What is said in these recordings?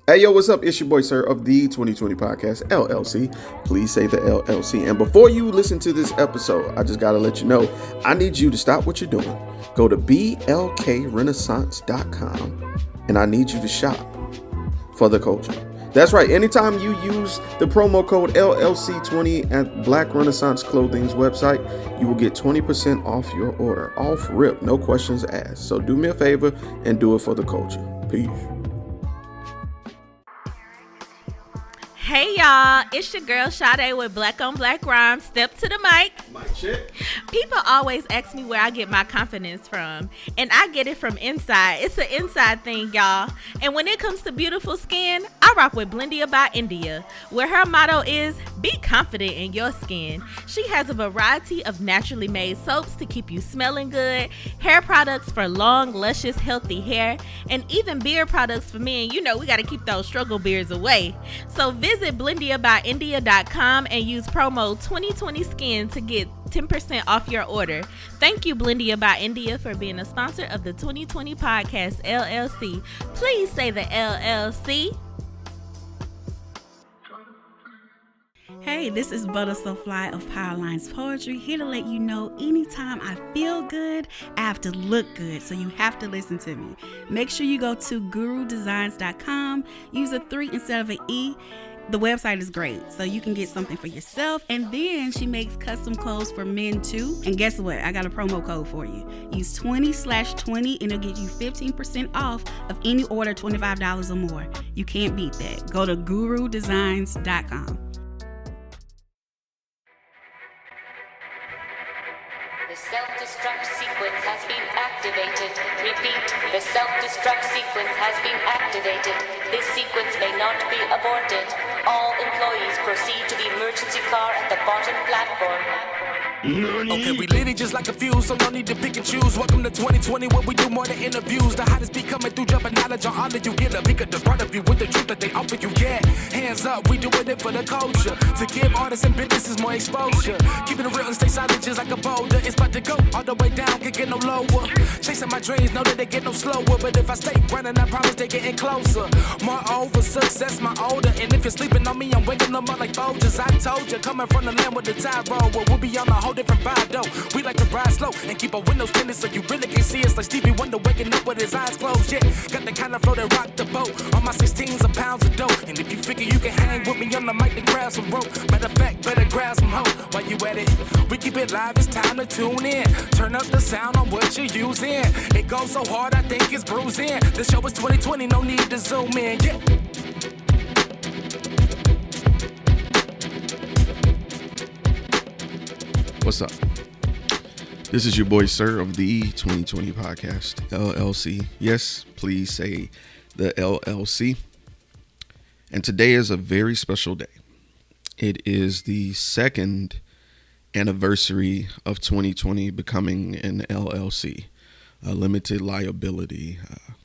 Hey, yo, what's up? It's your boy, sir, of the 2020 Podcast, LLC. Please say the LLC. And before you listen to this episode, I just got to let you know, I need you to stop what you're doing. Go to blkrenaissance.com, and I need you to shop for the culture. That's right. Anytime you use the promo code LLC20 at Black Renaissance Clothing's website, you will get 20% off your order. Off rip, no questions asked. So do me a favor and do it for the culture. Peace. Hey y'all, it's your girl Sade with Black on Black Rhymes. Step to the mic. Mic check. People always ask me where I get my confidence from, and I get it from inside. It's an inside thing, y'all. And when it comes to beautiful skin, I rock with Blendia by India, where her motto is, be confident in your skin. She has a variety of naturally made soaps to keep you smelling good, hair products for long, luscious, healthy hair, and even beard products for men. You know, we got to keep those struggle beards away. So visit BlendiaByIndia.com and use promo 2020skin to get 10% off your order. Thank you, Blendia by India, for being a sponsor of the 2020 Podcast, LLC. Please say the LLC. Hey, this is Butter So Fly of Powerlines Poetry, here to let you know anytime I feel good, I have to look good, so you have to listen to me. Make sure you go to gurudesigns.com, use a 3 instead of an E. The website is great, so you can get something for yourself, and then she makes custom clothes for men too. And guess what? I got a promo code for you. Use 20/20 and it'll get you 15% off of any order $25 or more. You can't beat that. Go to gurudesigns.com. The self-destruct sequence has been activated. Repeat, the self-destruct sequence has been activated. This sequence may not be aborted. All employees proceed to the emergency car at the bottom platform. Okay, we lit it just like a fuse, so no need to pick and choose. Welcome to 2020, where we do more than interviews. The hottest be coming through, jumping knowledge on all of you. Get a bigger the front of you with the truth that they offer you. Yeah, hands up, we doing it for the culture. To give artists and businesses more exposure. Keeping it real and stay silent just like a boulder. It's about to go all the way down, can't get no lower. Chasing my dreams, know that they get no slower. But if I stay running, I promise they getting closer. Moreover, success my older. And if you're sleeping on me, I'm waking them up like Folgers. I told you, coming from the land with the tide roll. Well, we'll be on a whole different vibe though. We like to ride slow and keep our windows tinted so you really can see us like Stevie Wonder waking up with his eyes closed. Yeah, got the kind of flow that rock the boat. On my 16s of pounds of dough. And if you figure you can hang with me on the mic, then grab some rope. Matter of fact, better grab some hope. While you at it, we keep it live, it's time to tune in. Turn up the sound on what you're using. It goes so hard, I think it's bruising. The show is 2020, no need to zoom in. Yeah. What's up? This is your boy, sir, of the 2020 Podcast, LLC. Yes, please say the LLC. And today is a very special day. It is the second anniversary of 2020 becoming an LLC, a limited liability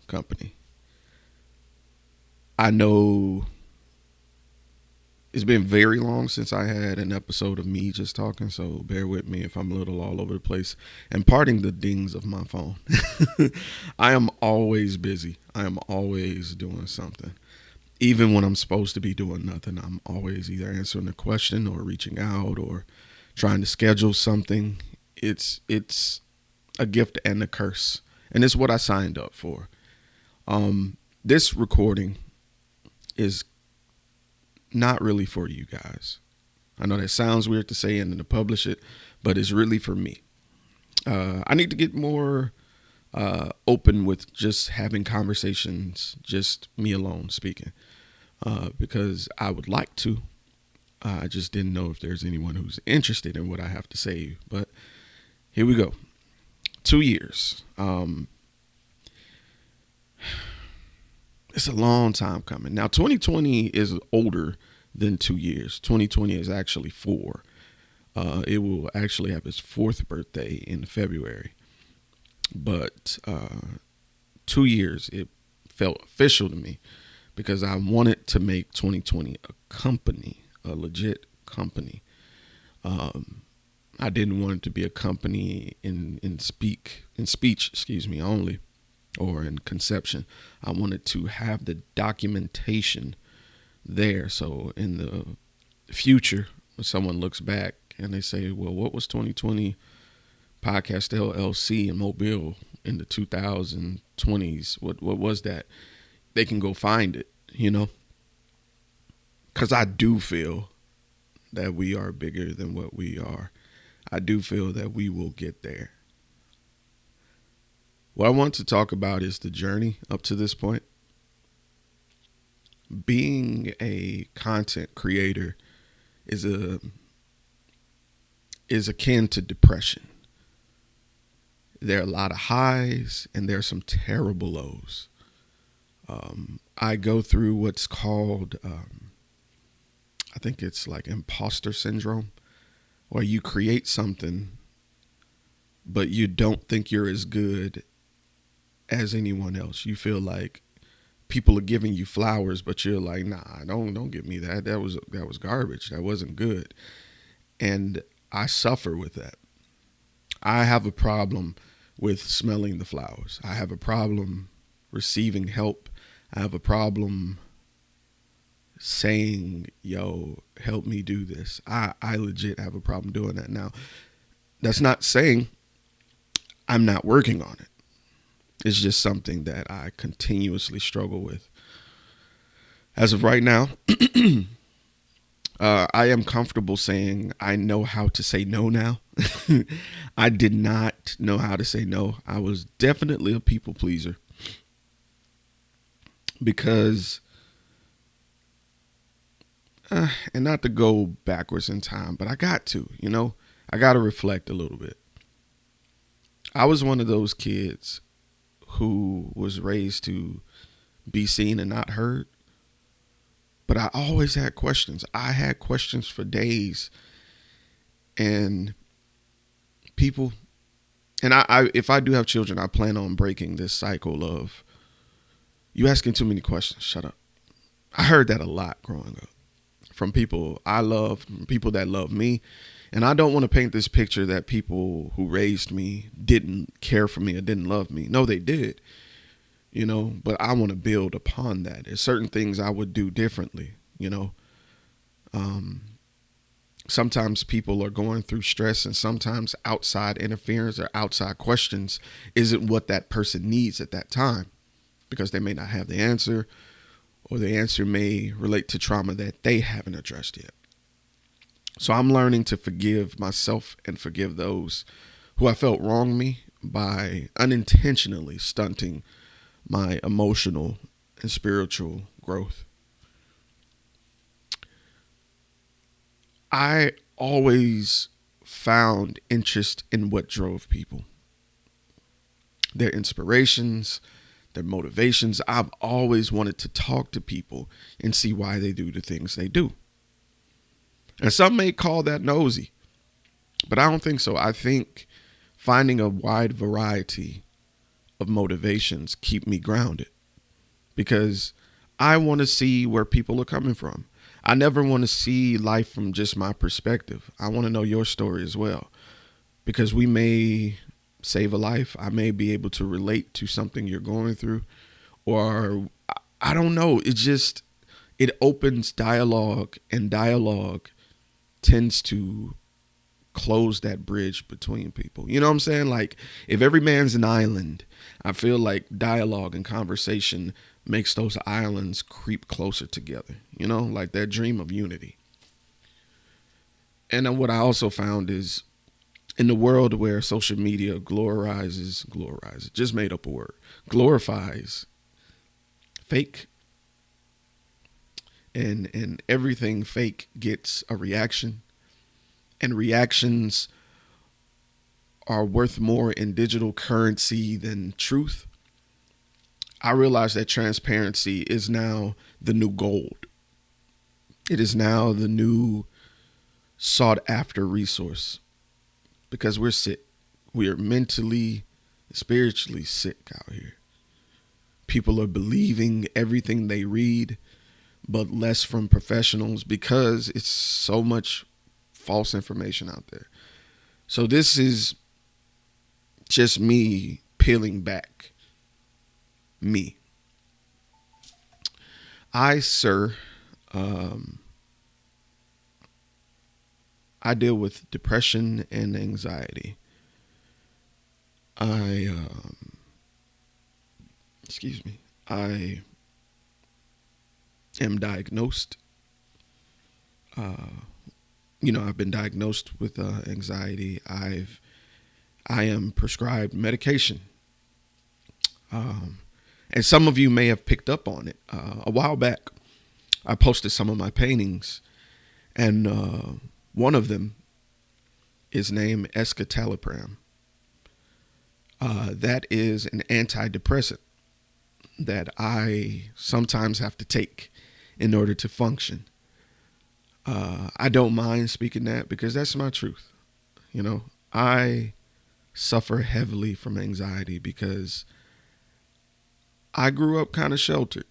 company. I know it's been very long since I had an episode of me just talking, so bear with me if I'm a little all over the place and parting the dings of my phone. I am always busy. I am always doing something. Even when I'm supposed to be doing nothing, I'm always either answering a question or reaching out or trying to schedule something. It's a gift and a curse, and it's what I signed up for. This recording is not really for you guys. I know that sounds weird to say and then to publish it, but it's really for me. I need to get more open with just having conversations, just me alone speaking, because I would like to. I just didn't know if there's anyone who's interested in what I have to say, but here we go. 2 years. It's a long time coming. Now, 2020 is older than 2 years. 2020 is actually 4. It will actually have its 4th birthday in February. But 2 years, it felt official to me because I wanted to make 2020 a company, a legit company. I didn't want it to be a company in speech, only. or in conception. I wanted to have the documentation there. So in the future, when someone looks back and they say, well, what was 2020 Podcast LLC in Mobile in the 2020s? What was that? They can go find it, because I do feel that we are bigger than what we are. I do feel that we will get there. What I want to talk about is the journey up to this point. Being a content creator is akin to depression. There are a lot of highs and there are some terrible lows. I go through what's called, I think it's like imposter syndrome, where you create something, but you don't think you're as good as anyone else. You feel like people are giving you flowers, but you're like, nah, don't give me that. That was garbage. That wasn't good. And I suffer with that. I have a problem with smelling the flowers. I have a problem receiving help. I have a problem saying, yo, help me do this. I legit have a problem doing that. Now, that's not saying I'm not working on it. It's just something that I continuously struggle with. As of right now, I am comfortable saying I know how to say no now. I did not know how to say no. I was definitely a people pleaser because, and not to go backwards in time, but I got to, I got to reflect a little bit. I was one of those kids who was raised to be seen and not heard. But I always had questions. I had questions for days. And people, and I if I do have children, I plan on breaking this cycle of you asking too many questions. Shut up. I heard that a lot growing up from people I love, from people that love me. And I don't want to paint this picture that people who raised me didn't care for me or didn't love me. No, they did, but I want to build upon that. There's certain things I would do differently, Sometimes people are going through stress, and sometimes outside interference or outside questions isn't what that person needs at that time, because they may not have the answer, or the answer may relate to trauma that they haven't addressed yet. So I'm learning to forgive myself and forgive those who I felt wronged me by unintentionally stunting my emotional and spiritual growth. I always found interest in what drove people, their inspirations, their motivations. I've always wanted to talk to people and see why they do the things they do. And some may call that nosy, but I don't think so. I think finding a wide variety of motivations keep me grounded, because I want to see where people are coming from. I never want to see life from just my perspective. I want to know your story as well, because we may save a life. I may be able to relate to something you're going through, or I don't know. It opens dialogue, and dialogue tends to close that bridge between people. You know what I'm saying? Like, if every man's an island, I feel like dialogue and conversation makes those islands creep closer together, like that dream of unity. And then what I also found is, in the world where social media glorifies, just made up a word, glorifies fake, and everything fake gets a reaction, and reactions are worth more in digital currency than truth. I realize that transparency is now the new gold. It is now the new sought after resource, because we're sick. We are mentally, spiritually sick out here. People are believing everything they read, but less from professionals, because it's so much false information out there. So this is just me peeling back me. Sir, I deal with depression and anxiety. Excuse me. I am diagnosed. I've been diagnosed with anxiety. I am prescribed medication. And some of you may have picked up on it. A while back, I posted some of my paintings, and one of them is named escitalopram. That is an antidepressant that I sometimes have to take in order to function. I don't mind speaking that because that's my truth. I suffer heavily from anxiety because I grew up kind of sheltered.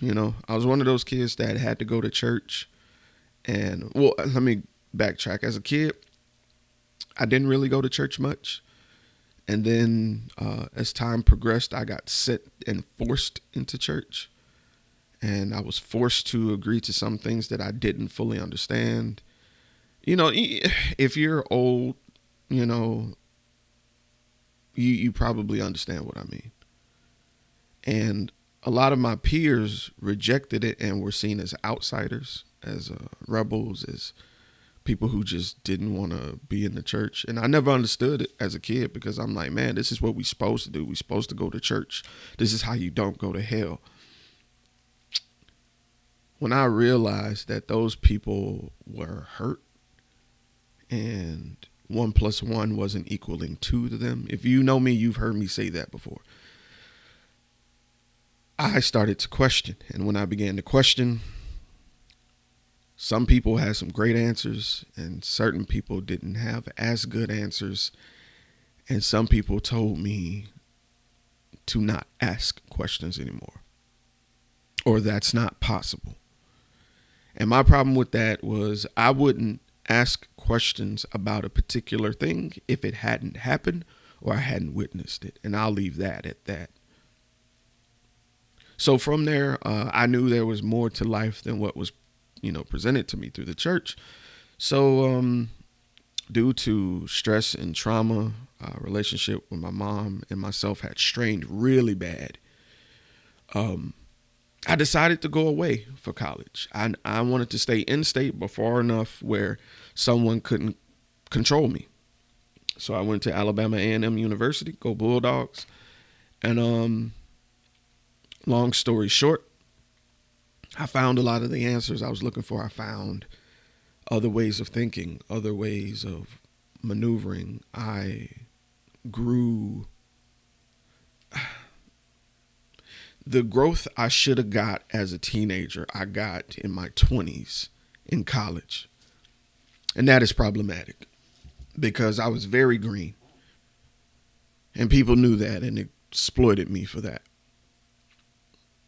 I was one of those kids that had to go to church. And, let me backtrack. As a kid, I didn't really go to church much. And then as time progressed, I got set and forced into church. And I was forced to agree to some things that I didn't fully understand. If you're old, you probably understand what I mean. And a lot of my peers rejected it and were seen as outsiders, as rebels, as people who just didn't want to be in the church. And I never understood it as a kid because I'm like, man, this is what we're supposed to do. We're supposed to go to church. This is how you don't go to hell. When I realized that those people were hurt and 1 + 1 wasn't equaling 2 to them. If you know me, you've heard me say that before. I started to question. And when I began to question, some people had some great answers and certain people didn't have as good answers. And some people told me to not ask questions anymore, or that's not possible. And my problem with that was I wouldn't ask questions about a particular thing if it hadn't happened or I hadn't witnessed it. And I'll leave that at that. So from there, I knew there was more to life than what was, presented to me through the church. So due to stress and trauma, relationship with my mom and myself had strained really bad. I decided to go away for college. I wanted to stay in state, but far enough where someone couldn't control me. So I went to Alabama A&M University, go Bulldogs. And long story short, I found a lot of the answers I was looking for. I found other ways of thinking, other ways of maneuvering. I grew. The growth I should have got as a teenager, I got in my 20s in college. And that is problematic because I was very green. And people knew that and exploited me for that.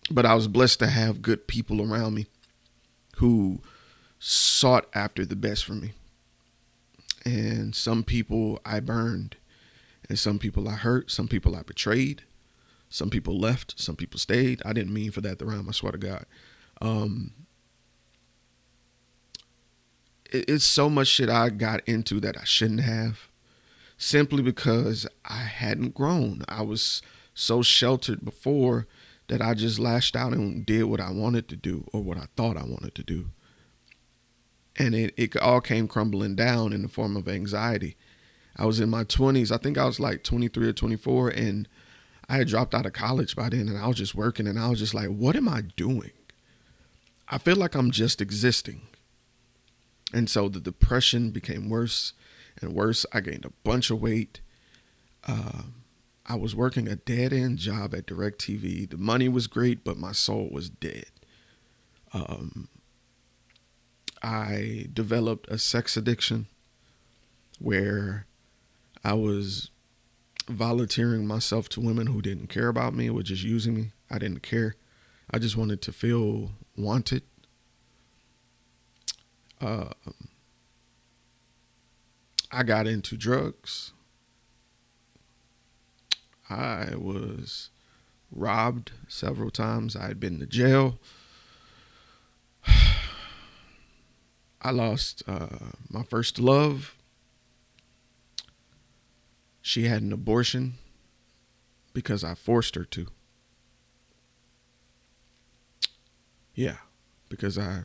But I was blessed to have good people around me who sought after the best for me. And some people I burned, and some people I hurt, some people I betrayed, some people left, some people stayed. I didn't mean for that to rhyme, I swear to God. It's so much shit I got into that I shouldn't have, simply because I hadn't grown. I was so sheltered before that I just lashed out and did what I wanted to do or what I thought I wanted to do. And it all came crumbling down in the form of anxiety. I was in my 20s. I think I was like 23 or 24, and I had dropped out of college by then, and I was just working, and I was just like, what am I doing? I feel like I'm just existing. And so the depression became worse and worse. I gained a bunch of weight. I was working a dead-end job at DirecTV. The money was great, but my soul was dead. I developed a sex addiction where I was volunteering myself to women who didn't care about me, were just using me. I didn't care. I just wanted to feel wanted. I got into drugs. I was robbed several times. I had been to jail. I lost my first love. She had an abortion because I forced her to. Yeah, because I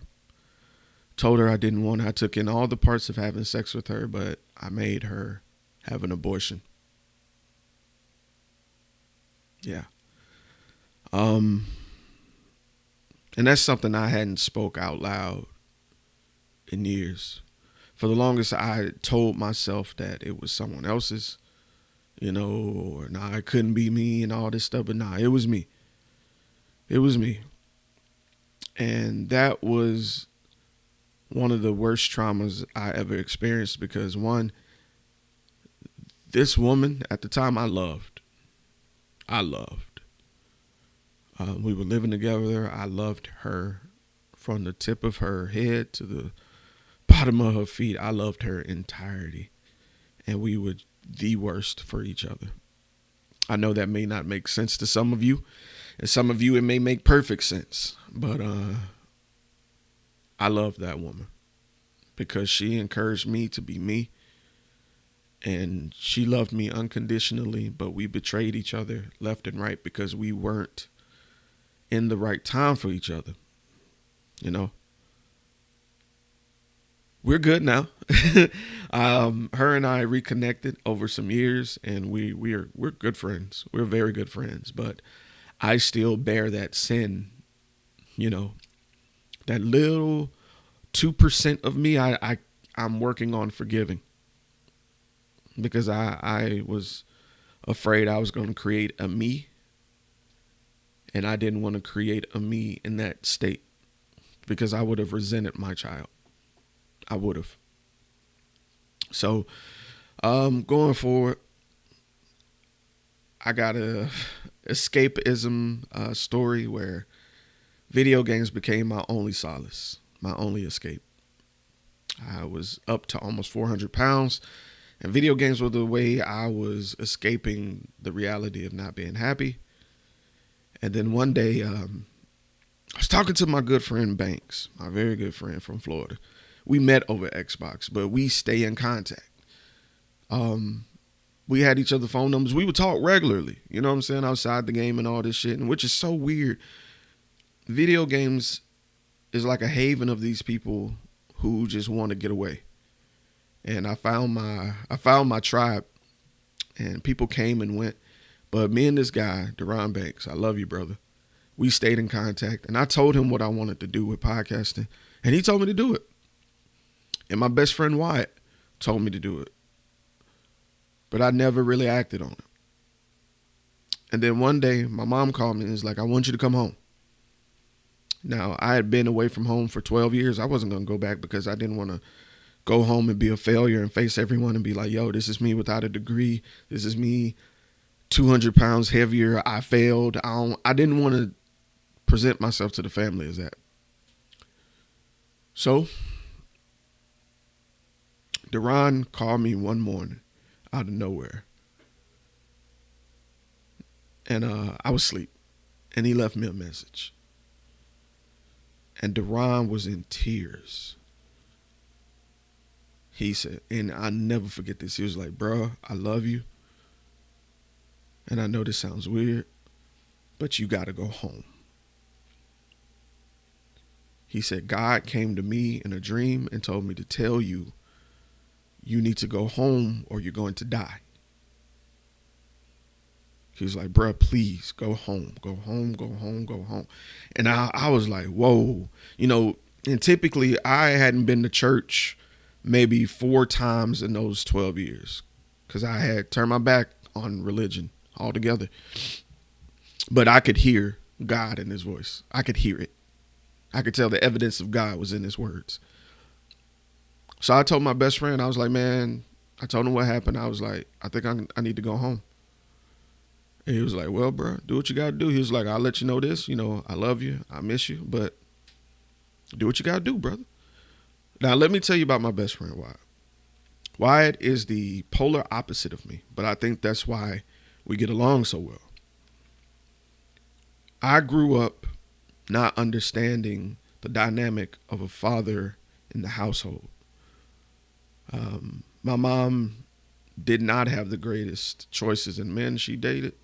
told her I didn't want her. I took in all the parts of having sex with her, but I made her have an abortion. Yeah. And that's something I hadn't spoke out loud in years. For the longest, I told myself that it was someone else's, or nah, it couldn't be me and all this stuff, but nah, it was me. It was me. And that was one of the worst traumas I ever experienced because, one, this woman at the time I loved. We were living together. I loved her from the tip of her head to the bottom of her feet. I loved her entirety. And we were the worst for each other. I know that may not make sense to some of you. And some of you, it may make perfect sense. But I love that woman because she encouraged me to be me. And she loved me unconditionally, but we betrayed each other left and right because we weren't in the right time for each other. We're good now. Her and I reconnected over some years, and we're good friends. We're very good friends, but I still bear that sin, that little 2% of me I'm working on forgiving because I was afraid I was going to create a me, and I didn't want to create a me in that state because I would have resented my child. I would have. So, going forward, I got a escapism story where video games became my only solace, my only escape. I was up to almost 400 pounds, and video games were the way I was escaping the reality of not being happy. And then one day, I was talking to my good friend Banks, my very good friend from Florida. We met over Xbox, but we stay in contact. We had each other's phone numbers. We would talk regularly, you know what I'm saying, outside the game and all this shit, and which is so weird. Video games is like a haven of these people who just want to get away. And I found my tribe, and people came and went. But me and this guy, Deron Banks, I love you, brother. We stayed in contact, and I told him what I wanted to do with podcasting, and he told me to do it. And my best friend Wyatt told me to do it. But I never really acted on it. And then one day, my mom called me and was like, I want you to come home. Now, I had been away from home for 12 years. I wasn't going to go back because I didn't want to go home and be a failure and face everyone and be like, yo, this is me without a degree. This is me 200 pounds heavier. I failed. I didn't want to present myself to the family as that. So, Deron called me one morning out of nowhere. And I was asleep. And he left me a message. And Deron was in tears. He said, and I'll never forget this. He was like, bro, I love you. And I know this sounds weird, but you got to go home. He said, God came to me in a dream and told me to tell you, you need to go home or you're going to die. He was like, bruh, please go home, go home, go home, go home. And I was like, whoa, and typically I hadn't been to church maybe 4 times in those 12 years because I had turned my back on religion altogether. But I could hear God in his voice. I could hear it. I could tell the evidence of God was in his words. So I told my best friend, I was like, man, I told him what happened. I was like, I think I need to go home. And he was like, well, bro, do what you got to do. He was like, I'll let you know this. I love you. I miss you. But do what you got to do, brother. Now, let me tell you about my best friend, Wyatt. Wyatt is the polar opposite of me. But I think that's why we get along so well. I grew up not understanding the dynamic of a father in the household. My mom did not have the greatest choices in men she dated.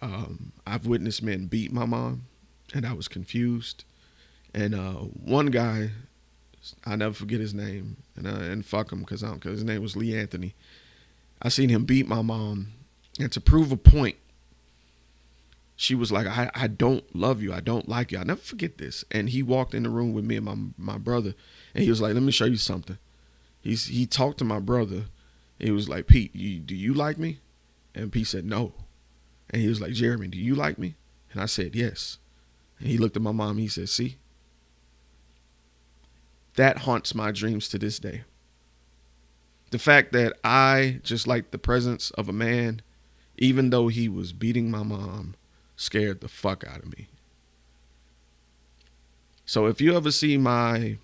I've witnessed men beat my mom, and I was confused. And one guy, I never forget his name, and fuck him because his name was Lee Anthony. I seen him beat my mom, and to prove a point, she was like, I don't love you. I don't like you. I'll never forget this. And he walked in the room with me and my brother, and he was like, let me show you something. He talked to my brother. He was like, Pete, do you like me? And Pete said, no. And he was like, Jeremy, do you like me? And I said, yes. And he looked at my mom, and he said, see? That haunts my dreams to this day. The fact that I, just like the presence of a man, even though he was beating my mom, scared the fuck out of me. So if you ever see my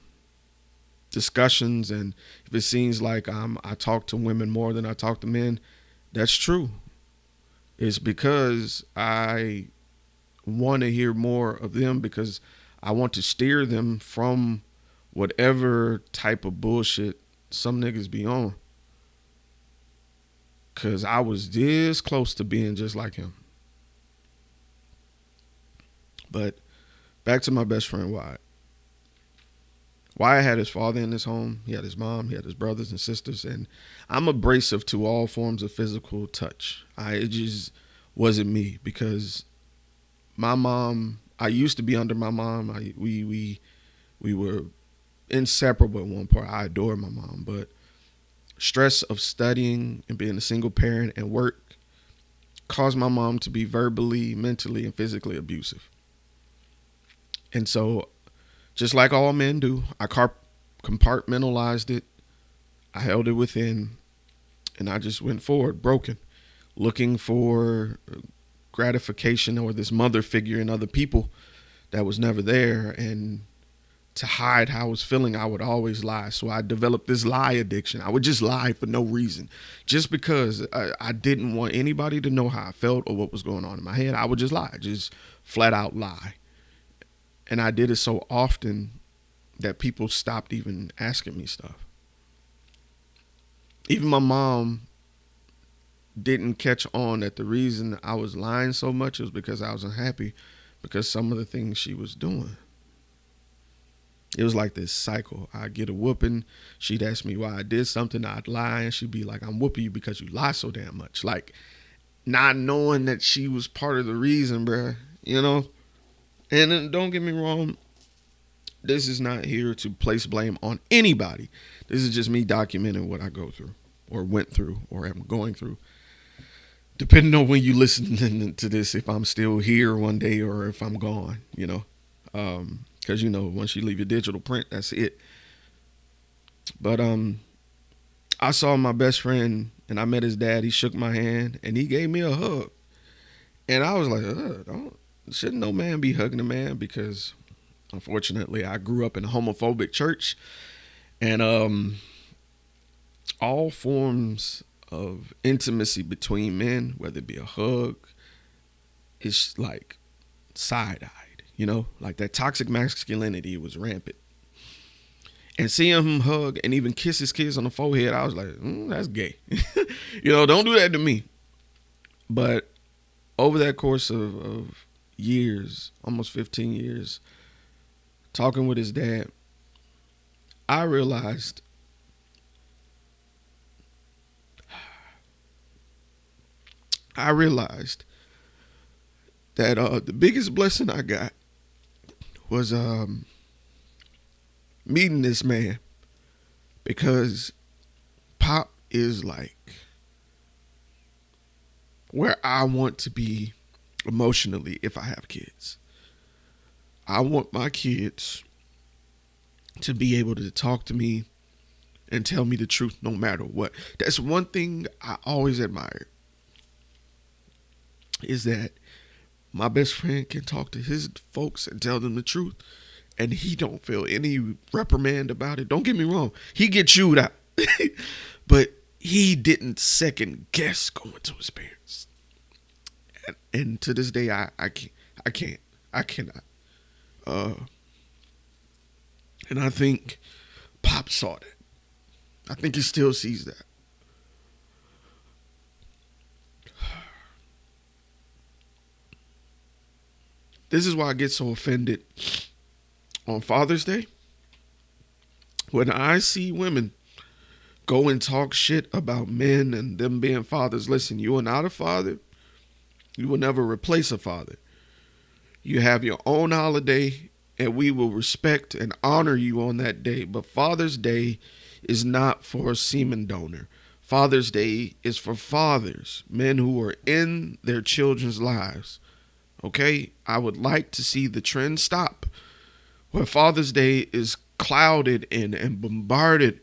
discussions and if it seems like I talk to women more than I talk to men, that's true. It's because I want to hear more of them, because I want to steer them from whatever type of bullshit some niggas be on. Because I was this close to being just like him. But back to my best friend, Wyatt. Wyatt had his father in his home. He had his mom. He had his brothers and sisters. And I'm abrasive to all forms of physical touch. It just wasn't me, because my mom, I used to be under my mom. We were inseparable at one point. I adore my mom, but stress of studying and being a single parent and work caused my mom to be verbally, mentally, and physically abusive. And so, just like all men do, I compartmentalized it. I held it within, and I just went forward, broken, looking for gratification or this mother figure in other people that was never there. And to hide how I was feeling, I would always lie. So I developed this lie addiction. I would just lie for no reason, just because I didn't want anybody to know how I felt or what was going on in my head. I would just lie, just flat out lie. And I did it so often that people stopped even asking me stuff. Even my mom didn't catch on that the reason I was lying so much was because I was unhappy because some of the things she was doing. It was like this cycle. I'd get a whooping. She'd ask me why I did something. I'd lie, and she'd be like, I'm whooping you because you lie so damn much. Like, not knowing that she was part of the reason, bruh, you know? And then, don't get me wrong, this is not here to place blame on anybody. This is just me documenting what I go through or went through or am going through. Depending on when you listen to this, if I'm still here one day or if I'm gone, you know. Because, you know, once you leave your digital print, that's it. But I saw my best friend and I met his dad. He shook my hand and he gave me a hug. And I was like, shouldn't no man be hugging a man? Because unfortunately, I grew up in a homophobic church. And all forms of intimacy between men, whether it be a hug, it's like side-eyed, you know, like that toxic masculinity was rampant. And seeing him hug and even kiss his kids on the forehead, I was like, that's gay. You know, don't do that to me. But over that course of years, almost 15 years, talking with his dad, I realized that the biggest blessing I got was meeting this man, because Pop is like where I want to be emotionally if I have kids. I want my kids to be able to talk to me and tell me the truth no matter what. That's one thing I always admired, is that my best friend can talk to his folks and tell them the truth, and he don't feel any reprimand about it. Don't get me wrong. He gets chewed out. But he didn't second guess going to his parents. And to this day, I I can't. I cannot. And I think Pop saw that. I think he still sees that. This is why I get so offended on Father's Day. When I see women go and talk shit about men and them being fathers. Listen, you are not a father. You will never replace a father. You have your own holiday, and we will respect and honor you on that day. But Father's Day is not for a semen donor. Father's Day is for fathers, men who are in their children's lives. Okay? I would like to see the trend stop where Father's Day is clouded and bombarded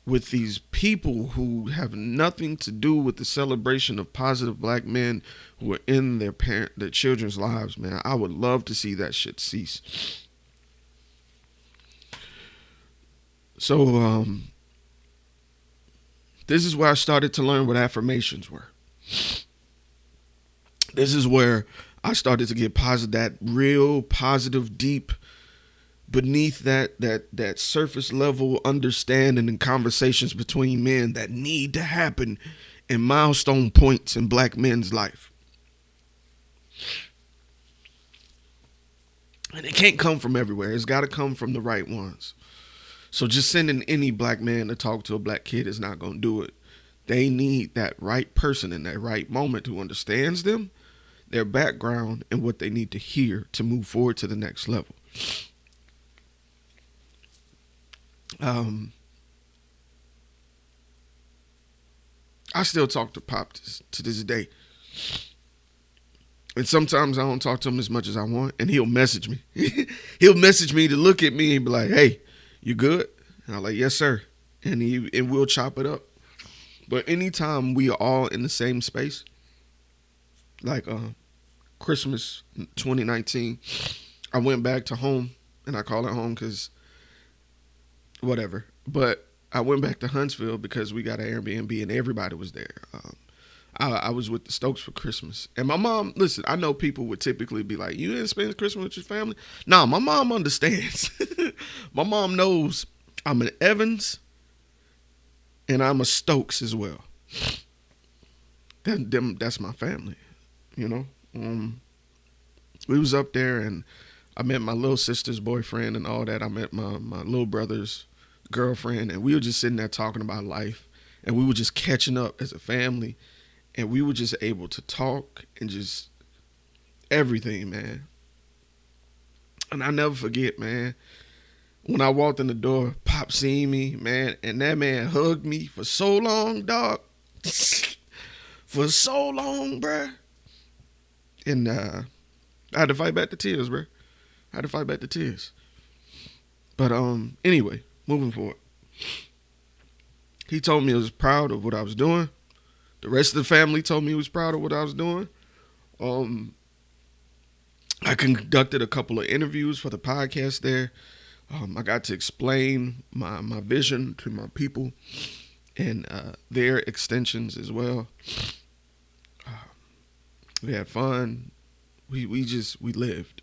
with these people who have nothing to do with the celebration of positive black men who are in their children's lives, man. I would love to see that shit cease. So, this is where I started to learn what affirmations were. This is where I started to get that real positive, deep, beneath that surface level understanding and conversations between men that need to happen in milestone points in black men's life. And it can't come from everywhere. It's got to come from the right ones. So just sending any black man to talk to a black kid is not going to do it. They need that right person in that right moment who understands them, their background, and what they need to hear to move forward to the next level. I still talk to Pop to this day. And sometimes I don't talk to him as much as I want, and he'll message me. He'll message me to look at me and be like, "Hey, you good?" And I'm like, "Yes, sir." And we'll chop it up. But anytime we are all in the same space, like Christmas 2019, I went back to home, and I call it home because whatever. But I went back to Huntsville because we got an Airbnb and everybody was there. I was with the Stokes for Christmas. And my mom, listen, I know people would typically be like, "You didn't spend Christmas with your family?" No, my mom understands. My mom knows I'm an Evans and I'm a Stokes as well. That's my family, you know. We was up there and I met my little sister's boyfriend and all that. I met my little brother's girlfriend, and we were just sitting there talking about life, and we were just catching up as a family, and we were just able to talk and just everything, man. And I never forget, man, when I walked in the door, Pop seen me, man, and that man hugged me for so long, dog. For so long, bruh. And I had to fight back the tears, bruh. I had to fight back the tears. But anyway, moving forward. He told me he was proud of what I was doing. The rest of the family told me he was proud of what I was doing. I conducted a couple of interviews for the podcast there. I got to explain my vision to my people and their extensions as well. We had fun. We lived.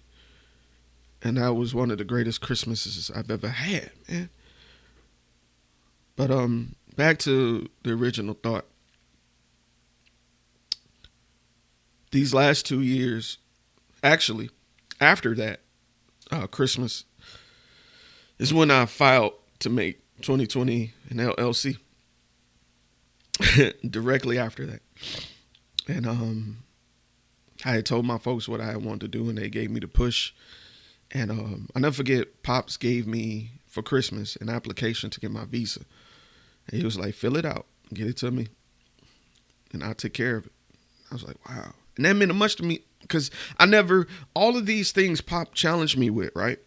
And that was one of the greatest Christmases I've ever had, man. But back to the original thought. These last 2 years, actually, after that Christmas, is when I filed to make 2020 an LLC. Directly after that. And I had told my folks what I wanted to do, and they gave me the push. And I never forget, Pops gave me for Christmas an application to get my visa. And he was like, "Fill it out, get it to me, and I'll take care of it." I was like, wow. And that meant much to me because all of these things Pop challenged me with, right?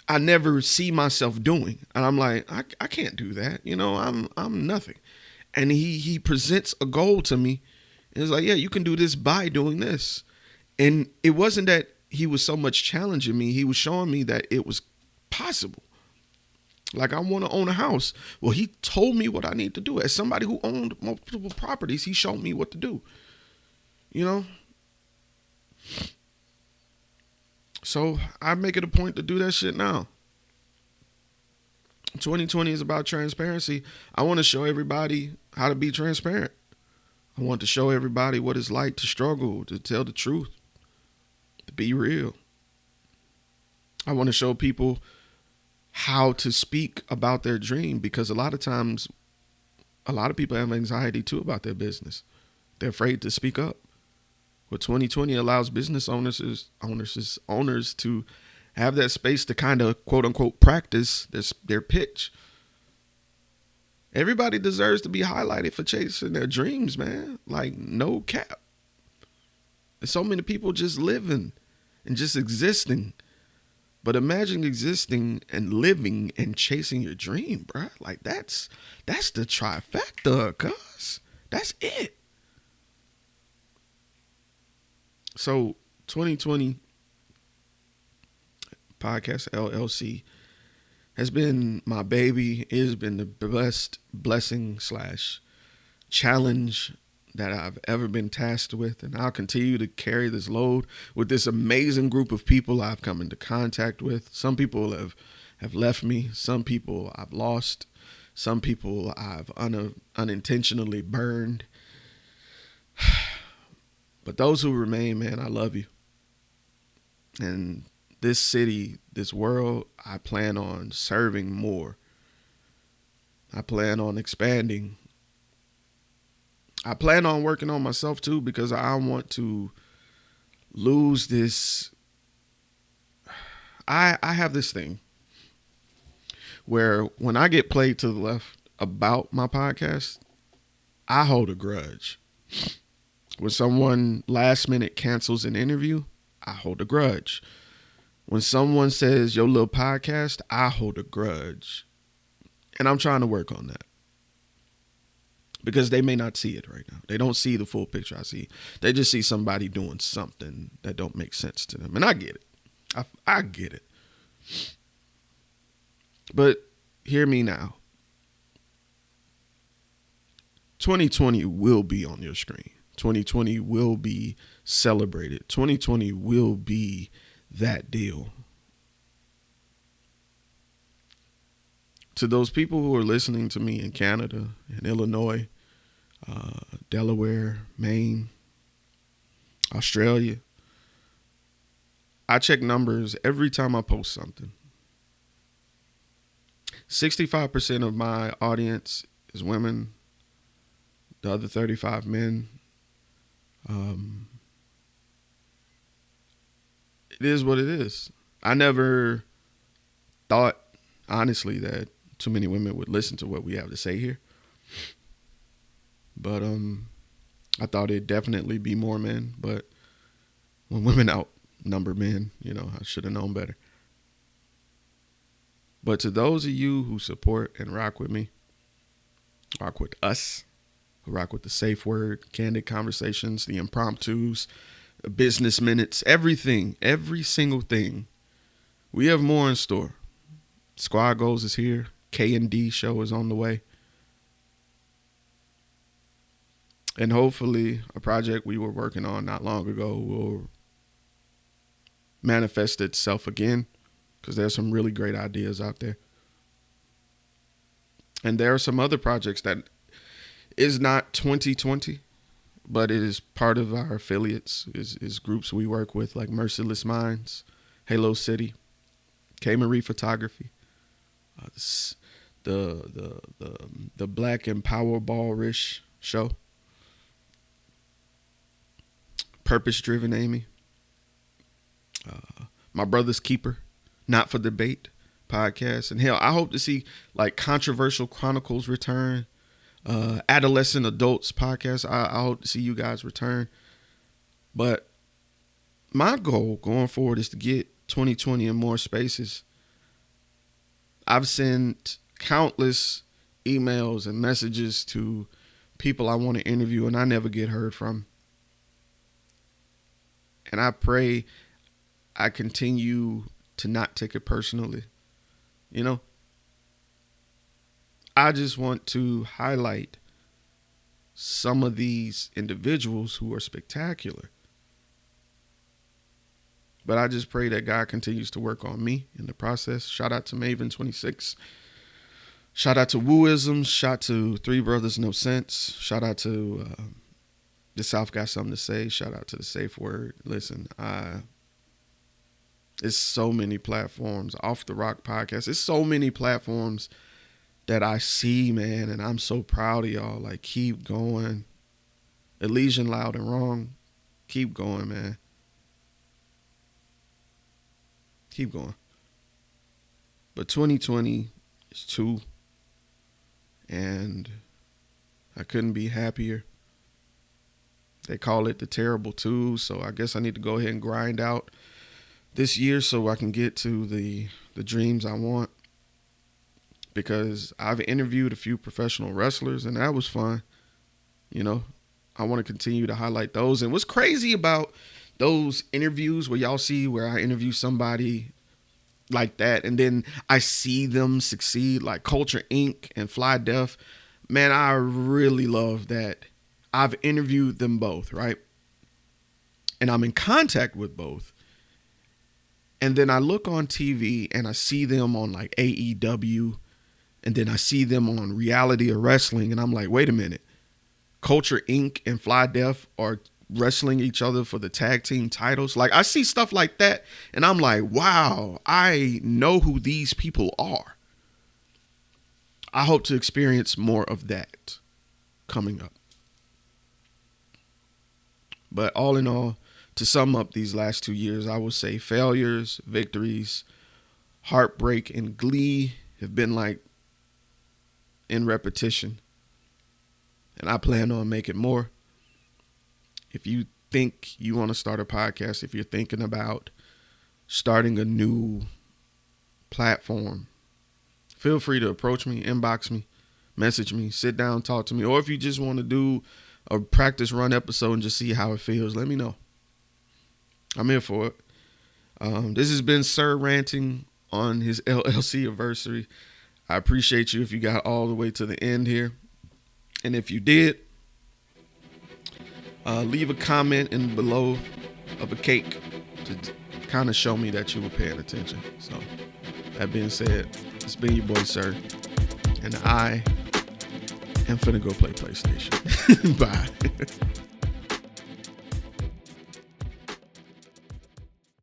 I never see myself doing. And I'm like, I can't do that. You know, I'm nothing. And he presents a goal to me. And it's like, yeah, you can do this by doing this. And it wasn't that he was so much challenging me. He was showing me that it was possible. Like, I want to own a house. Well, he told me what I need to do. As somebody who owned multiple properties, he showed me what to do. You know? So I make it a point to do that shit now. 2020 is about transparency. I want to show everybody how to be transparent. I want to show everybody what it's like to struggle, to tell the truth, to be real. I want to show people how to speak about their dream, because a lot of times, a lot of people have anxiety too about their business. They're afraid to speak up. What 2020 allows business owners to have that space to kind of quote unquote practice their pitch. Everybody deserves to be highlighted for chasing their dreams, man. Like, no cap. There's so many people just living and just existing. But imagine existing and living and chasing your dream, bro. Like, that's the trifecta, cuz. That's it. So 2020 Podcast LLC has been my baby. It has been the best blessing / challenge that I've ever been tasked with. And I'll continue to carry this load with this amazing group of people I've come into contact with. Some people have left me. Some people I've lost. Some people I've unintentionally burned. But those who remain, man, I love you. And this city, this world, I plan on serving more. I plan on expanding. I plan on working on myself too, because I want to lose this. I have this thing where when I get played to the left about my podcast, I hold a grudge. When someone last minute cancels an interview, I hold a grudge. When someone says your little podcast, I hold a grudge. And I'm trying to work on that. Because they may not see it right now. They don't see the full picture I see. They just see somebody doing something that don't make sense to them. And I get it. I get it. But hear me now. 2020 will be on your screen. 2020 will be celebrated. 2020 will be that deal. To those people who are listening to me in Canada, in Illinois, Delaware, Maine, Australia, I check numbers every time I post something. 65% of my audience is women. The other 35 men. It is what it is. I never thought, honestly, that too many women would listen to what we have to say here. But I thought it'd definitely be more men. But when women outnumber men, I should have known better. But to those of you who support and rock with me, rock with us, who rock with the safe word, candid conversations, the impromptus, the business minutes, everything, every single thing. We have more in store. Squad Goals is here. K&D show is on the way. And hopefully a project we were working on not long ago will manifest itself again, because there's some really great ideas out there. And there are some other projects that is not 2020, but it is part of our affiliates, is groups we work with, like Merciless Minds, Halo City, K Marie Photography, the Black and Powerball-ish show, Purpose Driven Amy, My Brother's Keeper, Not for Debate podcast, and hell, I hope to see like Controversial Chronicles return. Adolescent Adults podcast. I hope to see you guys return. But my goal going forward is to get 2020 in more spaces. I've sent countless emails and messages to people I want to interview, and I never get heard from. And I pray I continue to not take it personally. I just want to highlight some of these individuals who are spectacular. But I just pray that God continues to work on me in the process. Shout out to Maven26. Shout out to Wooisms. Shout out to Three Brothers No Sense. Shout out to The South Got Something to Say. Shout out to The Safe Word. Listen, it's so many platforms. Off the Rock Podcast. It's so many platforms that I see, man, and I'm so proud of y'all. Like, keep going. Elysian Loud and Wrong. Keep going, man. Keep going. But 2020 is 2, and I couldn't be happier. They call it the terrible 2, so I guess I need to go ahead and grind out this year so I can get to the dreams I want. Because I've interviewed a few professional wrestlers, and that was fun. You know, I want to continue to highlight those. And what's crazy about those interviews where y'all see where I interview somebody like that, and then I see them succeed, like Culture Inc. and Fly Def, man, I really love that. I've interviewed them both, right? And I'm in contact with both. And then I look on TV and I see them on like AEW, and then I see them on Reality of Wrestling, and I'm like, wait a minute. Culture Inc. and Fly Def are wrestling each other for the tag team titles. Like, I see stuff like that, and I'm like, wow, I know who these people are. I hope to experience more of that coming up. But all in all, to sum up these last 2 years, I would say failures, victories, heartbreak, and glee have been like in repetition. And I plan on making more. If you think you want to start a podcast, if you're thinking about starting a new platform, feel free to approach me, inbox me, message me, sit down, talk to me. Or if you just want to do a practice run episode and just see how it feels, let me know. I'm here for it. This has been Sir ranting on his LLC anniversary. I appreciate you if you got all the way to the end here. And if you did, leave a comment in below of a cake to kind of show me that you were paying attention. So that being said, it's been your boy, Sir. And I am finna go play PlayStation. Bye.